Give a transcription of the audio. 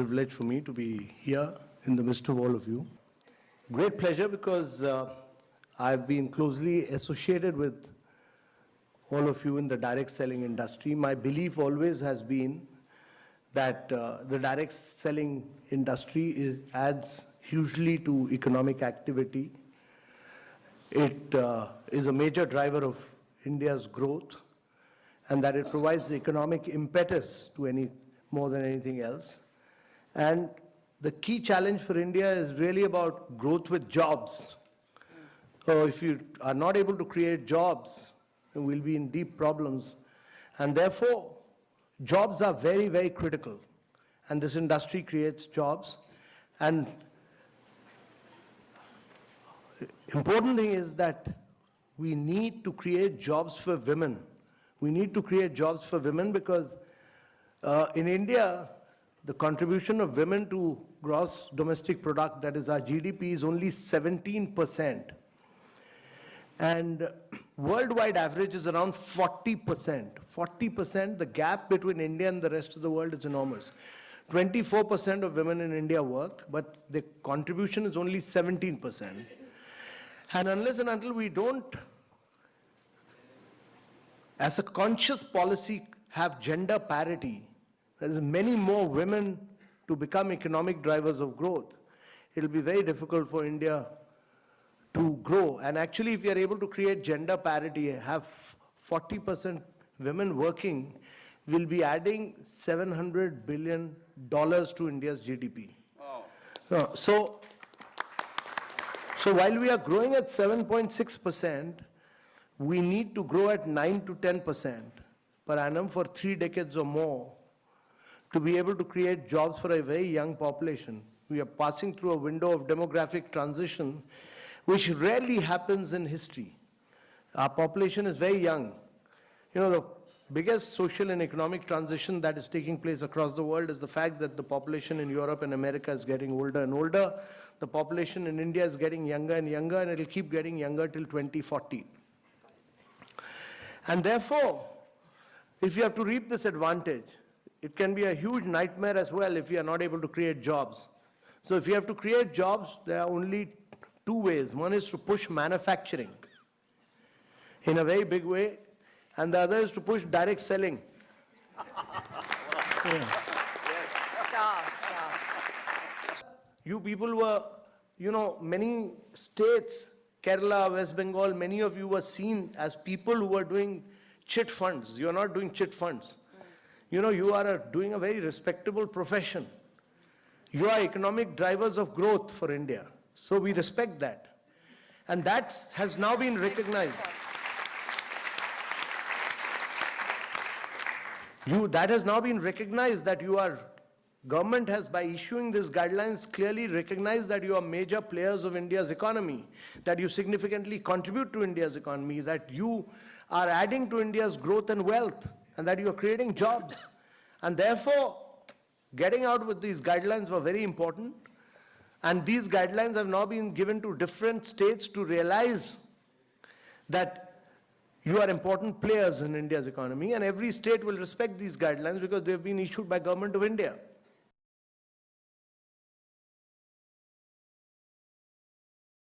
privilege for me to be here in the midst of all of you. Great pleasure because I've been closely associated with all of you in the direct selling industry. My belief always has been that the direct selling industry adds hugely to economic activity. It is a major driver of India's growth, and that it provides economic impetus to more than anything else. And the key challenge for India is really about growth with jobs. So if you are not able to create jobs, then we'll be in deep problems. And therefore, jobs are very, very critical. And this industry creates jobs. And important thing is that we need to create jobs for women. We need to create jobs for women because in India, the contribution of women to gross domestic product, that is our GDP, is only 17%. And worldwide average is around 40%. 40%, the gap between India and the rest of the world is enormous. 24% of women in India work, but the contribution is only 17%. And unless and until we don't, as a conscious policy, have gender parity, there are many more women to become economic drivers of growth, it will be very difficult for India to grow. And actually, if we are able to create gender parity, have 40% women working, we'll be adding $700 billion to India's GDP. Wow. So while we are growing at 7.6%, we need to grow at 9 to 10% per annum for 3 decades or more to be able to create jobs for a very young population. We are passing through a window of demographic transition, which rarely happens in history. Our population is very young. You know, the biggest social and economic transition that is taking place across the world is the fact that the population in Europe and America is getting older and older. The population in India is getting younger and younger, and it will keep getting younger till 2040. And therefore, if you have to reap this advantage, it can be a huge nightmare as well if you are not able to create jobs. So if you have to create jobs, there are only 2 ways. One is to push manufacturing in a very big way, and the other is to push direct selling. Yeah. You people were, many states, Kerala, West Bengal, many of you were seen as people who were doing chit funds. You are not doing chit funds. You are doing a very respectable profession. You are economic drivers of growth for India. So we respect that. And that has now been recognized. That has now been recognized that government has, by issuing these guidelines, clearly recognized that you are major players of India's economy, that you significantly contribute to India's economy, that you are adding to India's growth and wealth, and that you are creating jobs. And therefore, getting out with these guidelines were very important. And these guidelines have now been given to different states to realize that you are important players in India's economy, and every state will respect these guidelines because they have been issued by Government of India.